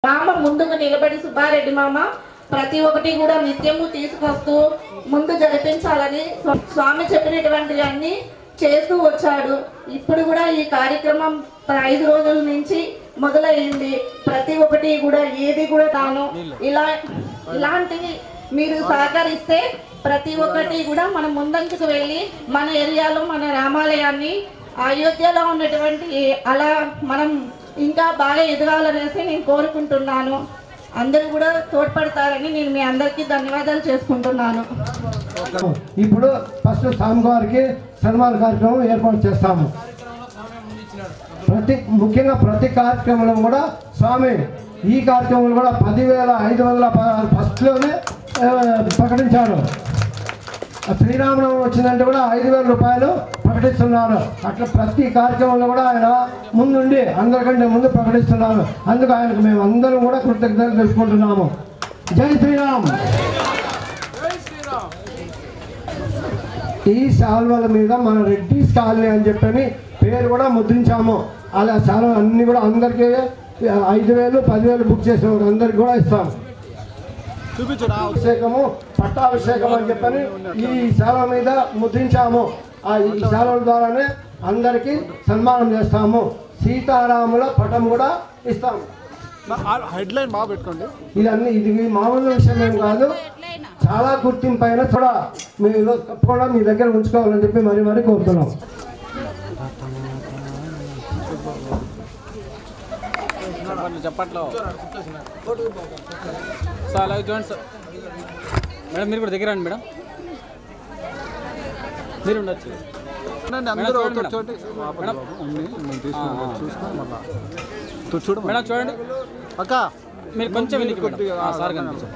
మామ ముందుకు నిలబడి సుబ్బారెడ్డి మామ ప్రతి ఒక్కటి కూడా నిత్యము తీసుకొస్తూ ముందు జరిపించాలని స్వామి చెప్పినటువంటివన్నీ చేస్తూ వచ్చాడు. ఇప్పుడు కూడా ఈ కార్యక్రమం 5 రోజుల నుంచి మొదలైంది. ప్రతి ఒక్కటి కూడా ఏది కూడా తాను ఇలాంటివి మీరు సహకరిస్తే ప్రతి ఒక్కటి కూడా మనం ముందంచుకు వెళ్ళి మన ఏరియాలో మన రామాలయాన్ని అయోధ్యలో ఉన్నటువంటి అలా మనం ఇంకా బాగా ఎదగాలనేసి నేను కోరుకుంటున్నాను. అందరూ కూడా తోడ్పడతారని నేను మీ అందరికీ ధన్యవాదాలు చేసుకుంటున్నాను. ఇప్పుడు ఫస్ట్ స్వామివారికి సన్మాన కార్యక్రమం ఏర్పాటు చేస్తాము. ముఖ్యంగా ప్రతి కార్యక్రమంలో కూడా స్వామి ఈ కార్యక్రమంలో కూడా 10,516 ఫస్ట్లోనే ప్రకటించారు. శ్రీరామనవమి వచ్చిందంటే కూడా 5,000 రూపాయలు ప్రకటిస్తున్నారు. అట్లా ప్రతి కార్యక్రమంలో కూడా ఆయన ముందుండి అందరికంటే ముందు ప్రకటిస్తున్నారు. అందుకు ఆయనకు మేము అందరం కూడా కృతజ్ఞతలు తెలుసుకుంటున్నాము. జై శ్రీరామ్. ఈ శాల్వల మీద మన రెడ్డిస్ కాలనీ అని చెప్పని పేరు కూడా ముద్రించాము. అలా శాల్వలు అన్నీ కూడా అందరికీ 5,000, 10,000 బుక్ చేసేవారు అందరికి కూడా ఇస్తాము. అభిషేకము పట్టాభిషేకం అని చెప్పని ఈ శాల మీద ముద్రించాము. ఈ శాలల ద్వారానే అందరికీ సన్మానం చేస్తాము. సీతారాముల పటం కూడా ఇస్తాము. హెడ్లైన్ బాగా పెట్టుకోండి. ఇది మామూలు విషయం ఏం కాదు. చాలా గుర్తింపు అయినా కూడా మీరు తప్పకుండా మీ దగ్గర ఉంచుకోవాలని చెప్పి మరీ కోరుతున్నాం. చెప్పట్లో సార్ అలాగే చూడండి సార్. మేడం మీరు కూడా దగ్గర రండి మేడం. మీరు ఉండొచ్చు మేడం. చూడండి అక్క మీరు కొంచెం సార్ కనిపించండి.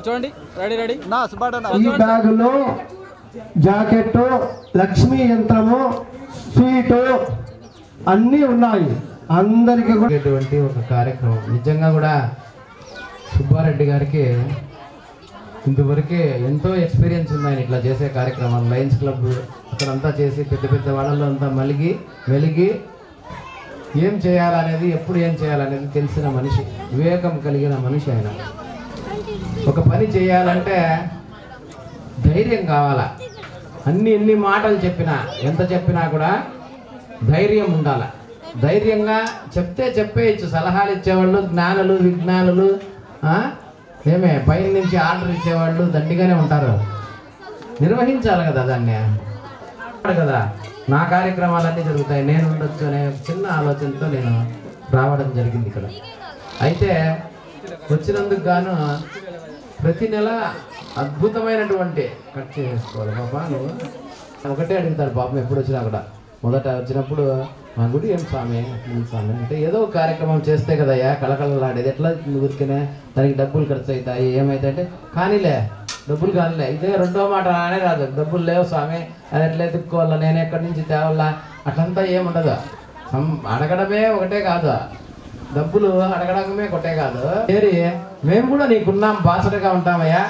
చూడండి రెడీ ఈ బ్యాగులో జాకెట్, లక్ష్మీ యంత్రము, స్వీటు అన్నీ ఉన్నాయి. అందరికీ కూడా ఇటువంటి ఒక కార్యక్రమం నిజంగా కూడా సుబ్బారెడ్డి గారికి ఇంతవరకే ఎంతో ఎక్స్పీరియన్స్ ఉంది. ఆయన ఇట్లా చేసే కార్యక్రమాలు లయన్స్ క్లబ్ అక్కడంతా చేసి పెద్ద వాళ్ళలో అంతా వెలిగి ఏం చేయాలనేది, ఎప్పుడు ఏం చేయాలనేది తెలిసిన మనిషి, వివేకం కలిగిన మనిషి. ఆయన ఒక పని చేయాలంటే ధైర్యం కావాలా. ఎన్ని మాటలు చెప్పినా, ఎంత చెప్పినా కూడా ధైర్యం ఉండాలి. ధైర్యంగా చెప్పేయచ్చు. సలహాలు ఇచ్చేవాళ్ళు జ్ఞానులు, విజ్ఞానులు, పైన నుంచి ఆర్డర్ ఇచ్చేవాళ్ళు దండిగానే ఉంటారు. నిర్వహించాలి కదా దాన్ని కదా. నా కార్యక్రమాలన్నీ జరుగుతాయి, నేను ఉండొచ్చు అనే చిన్న ఆలోచనతో నేను రావడం జరిగింది ఇక్కడ. అయితే వచ్చినందుకు గాను ప్రతి నెల అద్భుతమైనటువంటి కట్ చేసుకోవాలి పాప. నువ్వు ఒకటే అడుగుతాడు పాపం ఎప్పుడు వచ్చినా కూడా. మొదట వచ్చినప్పుడు మా గుడి ఏం స్వామి అంటే ఏదో ఒక కార్యక్రమం చేస్తే కదయ్యా కళకళలాడేది, ఎట్లా ఊరికనే దానికి డబ్బులు ఖర్చు అవుతాయి, ఏమైతే అంటే కానీలే డబ్బులు కానీలే. ఇదే రెండో మాట రానే రాదు. డబ్బులు లేవు స్వామి, అది ఎట్లా ఎత్తుక్కోవాలా, నేను ఎక్కడి నుంచి తేవాలా, అట్లంతా ఏముండదు. అడగడమే ఒకటే కాదు, డబ్బులు అడగడమే ఒకటే కాదు. మేము కూడా నీకున్నాం, బాసటగా ఉంటామయ్యా.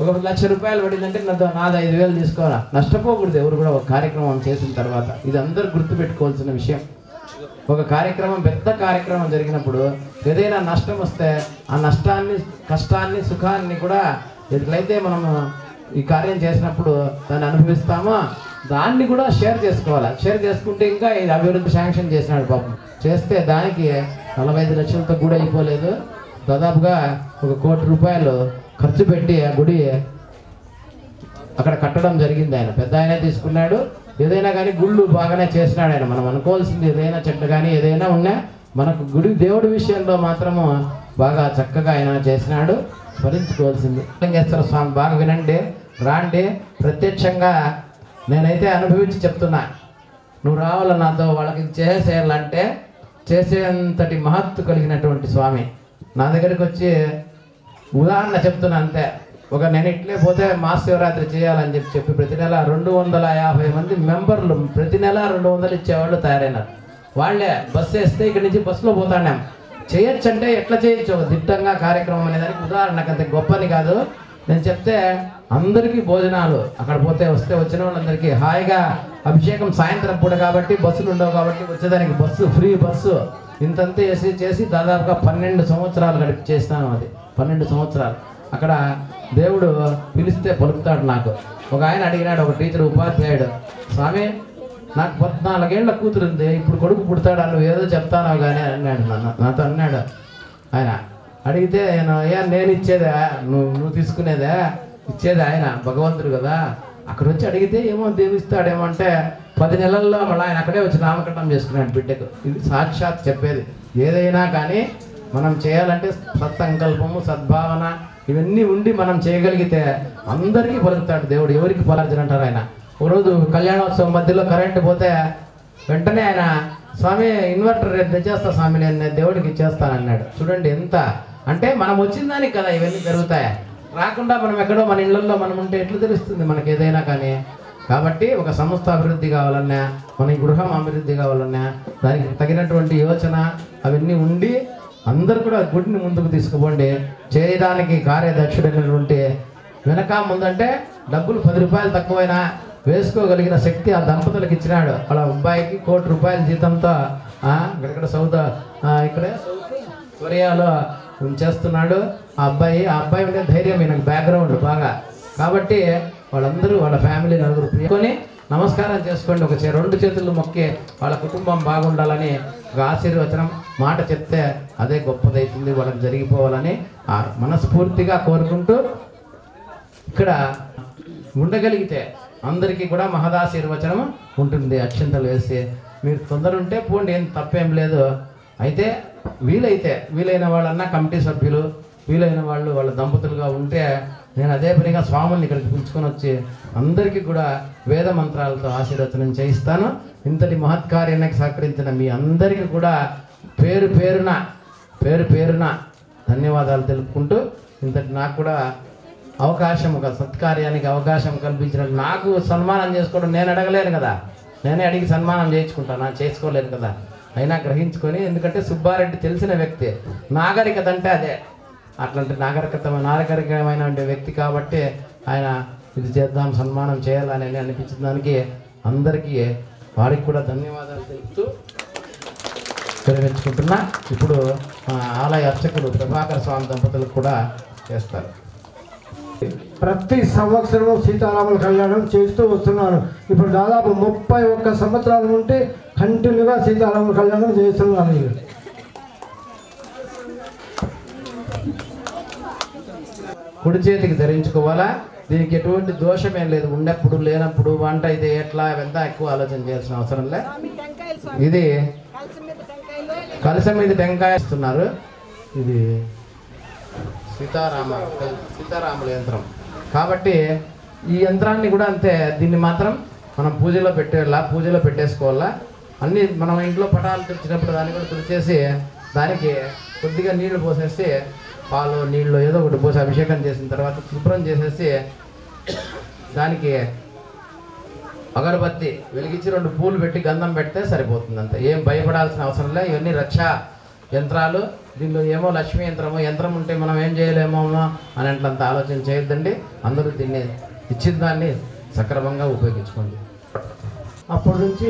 1,00,000 రూపాయలు పడిందంటే నాది 5,000 తీసుకోవాలా. నష్టపోకూడదు ఎవరు కూడా ఒక కార్యక్రమం చేసిన తర్వాత. ఇది అందరూ గుర్తుపెట్టుకోవాల్సిన విషయం. ఒక కార్యక్రమం, పెద్ద కార్యక్రమం జరిగినప్పుడు ఏదైనా నష్టం వస్తే ఆ నష్టాన్ని, కష్టాన్ని, సుఖాన్ని కూడా ఎట్లయితే మనము ఈ కార్యం చేసినప్పుడు దాన్ని అనుభవిస్తామో దాన్ని కూడా షేర్ చేసుకోవాలి. షేర్ చేసుకుంటే ఇంకా ఇది అభివృద్ధి శాంక్షన్ చేసినాడు పాపం. చేస్తే దానికి 45 లక్షలతో కూడా అయిపోలేదు. దాదాపుగా 1 కోటి రూపాయలు ఖర్చు పెట్టి ఆ గుడి అక్కడ కట్టడం జరిగింది. ఆయన పెద్ద ఆయనే తీసుకున్నాడు. ఏదైనా కానీ గుళ్ళు బాగానే చేసినాడు ఆయన. మనం అనుకోవాల్సింది ఏదైనా చెడ్డ కానీ ఏదైనా ఉన్నా మనకు గుడి దేవుడి విషయంలో మాత్రము బాగా చక్కగా ఆయన చేసినాడు. స్మరించుకోవాల్సింది. లింగేశ్వర స్వామి బాగా వినండి, రాండి. ప్రత్యక్షంగా నేనైతే అనుభవించి చెప్తున్నా. నువ్వు రావాల నాతో, వాళ్ళకి చేసేయాలంటే చేసేంతటి మహత్తు కలిగినటువంటి స్వామి. నా దగ్గరికి వచ్చి ఉదాహరణ చెప్తున్నా అంతే. నేను ఇట్లే పోతే మహాశివరాత్రి చేయాలని చెప్పి ప్రతి నెల 250 మంది మెంబర్లు ప్రతి నెల 200 ఇచ్చేవాళ్ళు తయారైనారు. వాళ్ళే బస్సు వేస్తే ఇక్కడి నుంచి బస్సులో పోతాం. చేయొచ్చు అంటే ఎట్లా చేయొచ్చు, ఒక దిట్టంగా కార్యక్రమం అనేదానికి ఉదాహరణకు అంత గొప్పని కాదు. నేను చెప్తే అందరికీ భోజనాలు అక్కడ పోతే వచ్చిన వాళ్ళందరికీ హాయిగా అభిషేకం సాయంత్రం పూట కాబట్టి బస్సులు ఉండవు కాబట్టి వచ్చేదానికి బస్సు ఫ్రీ బస్సు ఇంతంతా చేసి దాదాపుగా 12 సంవత్సరాలు గడిపి చేసినాను. అది 12 సంవత్సరాలు. అక్కడ దేవుడు పిలిస్తే పలుకుతాడు. నాకు ఒక ఆయన అడిగినాడు, ఒక టీచర్ ఉపాధ్యాయుడు, స్వామి నాకు 14 ఏళ్ళ కూతురు ఉంది, ఇప్పుడు కొడుకు పుడతాడు, నువ్వు ఏదో చెప్తానో కానీ అన్నాడు. నాతో అన్నాడు ఆయన. అడిగితే నేను ఇచ్చేదా, నువ్వు తీసుకునేదా, ఇచ్చేది ఆయన భగవంతుడు కదా. అక్కడ వచ్చి అడిగితే ఏమో దీవిస్తాడేమో అంటే 10 నెలల్లో మళ్ళీ ఆయన అక్కడే వచ్చి నామకరణం చేసుకున్నాడు బిడ్డకు. ఇది సాక్షాత్ చెప్పేది. ఏదైనా కానీ మనం చేయాలంటే సత్సంకల్పము, సద్భావన ఇవన్నీ ఉండి మనం చేయగలిగితే అందరికీ పలుకుతాడు దేవుడు. ఎవరికి పలర్చనంటారు ఆయన. ఒకరోజు కళ్యాణోత్సవం మధ్యలో కరెంటు పోతే వెంటనే ఆయన, స్వామి ఇన్వర్టర్ రేపు తెచ్చేస్తా స్వామి, నేను దేవుడికి ఇచ్చేస్తానన్నాడు. చూడండి ఎంత అంటే మనం వచ్చిన దానికి కదా ఇవన్నీ జరుగుతాయి. రాకుండా మనం ఎక్కడో మన ఇళ్లలో మనం ఉంటే ఎట్లా తెలుస్తుంది మనకి ఏదైనా కానీ. కాబట్టి ఒక సంస్థ అభివృద్ధి కావాలన్నా, మన గృహం అభివృద్ధి కావాలన్నా దానికి తగినటువంటి యోచన అవన్నీ ఉండి అందరూ కూడా గుడిని ముందుకు తీసుకుపోండి. చేయడానికి కార్యదక్షుడైనటువంటి వెనక ముందంటే డబ్బులు 10 రూపాయలు తక్కువైనా వేసుకోగలిగిన శక్తి ఆ దంపతులకు ఇచ్చినాడు. వాళ్ళ అబ్బాయికి 1 కోటి రూపాయల జీతంతో ఇక్కడ ఇక్కడే కొరియాలో చేస్తున్నాడు ఆ అబ్బాయి ఉండే ధైర్యం నాకు బ్యాక్గ్రౌండ్ బాగా. కాబట్టి వాళ్ళందరూ వాళ్ళ ఫ్యామిలీ నలుగురు ప్రియుకొని నమస్కారం చేసుకోండి. ఒక 2 చేతులు మొక్కి వాళ్ళ కుటుంబం బాగుండాలని ఒక ఆశీర్వచనం మాట చెప్తే అదే గొప్పదైతుంది, వాళ్ళకి జరిగిపోవాలని మనస్ఫూర్తిగా కోరుకుంటూ ఇక్కడ ఉండగలిగితే అందరికీ కూడా మహదాశీర్వచనం ఉంటుంది. అక్షంతలు వేసి మీరు తొందర ఉంటే పోండి, ఏం తప్పేం లేదు. అయితే వీలైన వాళ్ళన్నా కమిటీ సభ్యులు, వీలైన వాళ్ళు వాళ్ళ దంపతులుగా ఉంటే నేను అదే పనిగా స్వాముల్ని ఇక్కడికి పిలుచుకొని వచ్చి అందరికీ కూడా వేద మంత్రాలతో ఆశీర్వచనం చేయిస్తాను. ఇంతటి మహత్కార్యానికి సహకరించిన మీ అందరికీ కూడా పేరు పేరున ధన్యవాదాలు తెలుపుకుంటూ, ఇంతటి నాకు కూడా అవకాశం, ఒక సత్కార్యానికి అవకాశం కల్పించిన నాకు సన్మానం చేసుకోవడం నేను అడగలేను కదా, నేనే అడిగి సన్మానం చేయించుకుంటాను, చేసుకోలేను కదా. అయినా గ్రహించుకొని, ఎందుకంటే సుబ్బారెడ్డి తెలిసిన వ్యక్తి, నాగరికత అంటే అదే, అట్లాంటి నాగరికమైన వ్యక్తి కాబట్టి ఆయన ఇది చేద్దాం, సన్మానం చేయాలని అనిపించిన దానికి అందరికీ వారికి కూడా ధన్యవాదాలు తెలుపుతూ విరమించుకుంటున్నా. ఇప్పుడు ఆలయ అర్చకులు ప్రభాకర్ స్వామి దంపతులకు కూడా చేస్తారు. ప్రతి సంవత్సరం సీతారాముల కళ్యాణం చేస్తూ వస్తున్నాను. ఇప్పుడు దాదాపు 31 సంవత్సరాల నుండి కంటిన్యూగా సీతారాముల కళ్యాణం చేస్తున్నాను. కుడి చేతికి ధరించుకోవాలా, దీనికి ఎటువంటి దోషం ఏం లేదు. ఉన్నప్పుడు లేనప్పుడు వంట అయితే ఎట్లా ఎంత ఎక్కువ ఆలోచన చేయాల్సిన అవసరం లే. ఇది కలశం మీద టెంకాయ ఇస్తున్నారు. ఇది సీతారాముల యంత్రం కాబట్టి ఈ యంత్రాన్ని కూడా అంతే, దీన్ని మాత్రం మనం పూజలో పెట్టేసుకోవాలా. అన్నీ మనం ఇంట్లో పటాలు తెచ్చినప్పుడు దాన్ని కూడా తుడిచేసి దానికి కొద్దిగా నీళ్లు పోసేసి, పాలు నీళ్ళు ఏదో ఒకటి పోసి అభిషేకం చేసిన తర్వాత శుభ్రం చేసేసి దానికి అగరబత్తి వెలిగించి 2 పూలు పెట్టి గంధం పెడితే సరిపోతుంది. అంతే, ఏం భయపడాల్సిన అవసరం లేదు. ఇవన్నీ రక్షా యంత్రాలు. దీనిలో ఏమో లక్ష్మీ యంత్రం ఉంటే మనం ఏం చేయలేమో అని అట్లంత ఆలోచన చేయొద్దండి. అందరూ దీన్ని ఇచ్చిన దాన్ని సక్రమంగా ఉపయోగించుకోండి. అప్పటి నుంచి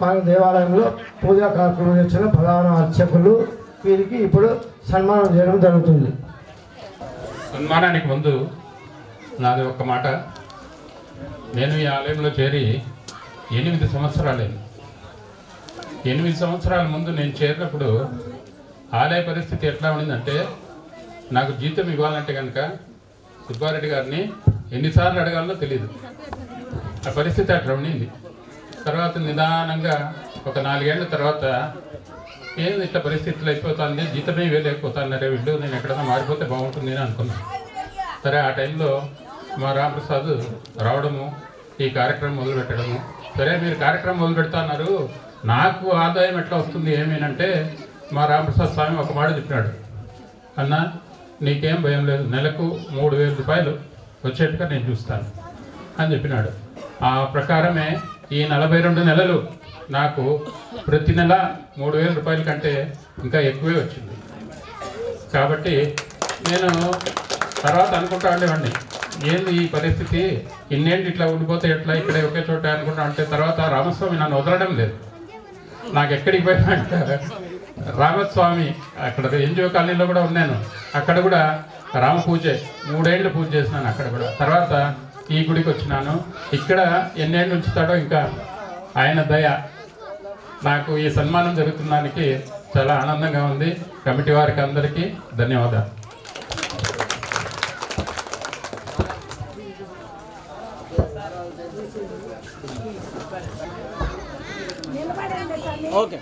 మన దేవాలయంలో పూజా కార్యక్రమం చేసిన ప్రధాన అర్చకులు వీరికి ఇప్పుడు సన్మానం చేయడం జరుగుతుంది. సన్మానానికి ముందు నాది ఒక్క మాట. నేను ఈ ఆలయంలో చేరి 8 సంవత్సరాలైంది. 8 సంవత్సరాల ముందు నేను చేరినప్పుడు ఆలయ పరిస్థితి ఎట్లా ఉండిందంటే, నాకు జీతం ఇవ్వాలంటే కనుక సుబ్బారెడ్డి గారిని ఎన్నిసార్లు అడగాలో తెలియదు. ఆ పరిస్థితి అట్లా ఉండింది. తర్వాత నిదానంగా ఒక 4 ఏళ్ళ తర్వాత ఏంది ఇట్లా పరిస్థితులు అయిపోతుంది, జీతమే వేయలేకపోతున్నారే వీళ్ళు, నేను ఎక్కడైనా మారిపోతే బాగుంటుంది అని అనుకున్నాను. సరే, ఆ టైంలో మా రామప్రసాద్ రావడము, ఈ కార్యక్రమం మొదలుపెట్టడము. సరే, మీరు కార్యక్రమం మొదలు పెడతాన్నారు, నాకు ఆదాయం ఎట్లా వస్తుంది ఏమేనంటే, మా రామప్రసాద్ స్వామి ఒక మాట చెప్పినాడు, అన్న నీకేం భయం లేదు, నెలకు 3000 రూపాయలు వచ్చేట్టుగా నేను చూస్తాను అని చెప్పినాడు. ఆ ప్రకారమే ఈ 42 నెలలు నాకు ప్రతి నెల 3000 రూపాయల కంటే ఇంకా ఎక్కువే వచ్చింది. కాబట్టి నేను తర్వాత అనుకుంటా ఉండేవాడిని, ఏంది ఈ పరిస్థితి, ఇన్నేంటి ఇట్లా ఉండిపోతే ఎట్లా ఇక్కడ ఒకే చోట అనుకుంటా అంటే తర్వాత రామస్వామి నన్ను వదలడం లేదు. నాకు ఎక్కడికి పోయినా అంటే రామస్వామి అక్కడ ఎన్జిఓ కాలనీలో కూడా ఉన్నాను, అక్కడ కూడా రామ పూజ 3 ఏళ్ళు పూజ చేసినాను అక్కడ కూడా. తర్వాత ఈ గుడికి వచ్చినాను. ఇక్కడ ఎన్నేళ్ళు ఉంచుతాడో ఇంకా ఆయన దయ. నాకు ఈ సన్మానం జరుగుతున్నందుకు చాలా ఆనందంగా ఉంది. కమిటీ వారికి అందరికీ ధన్యవాదాలు. ఓకే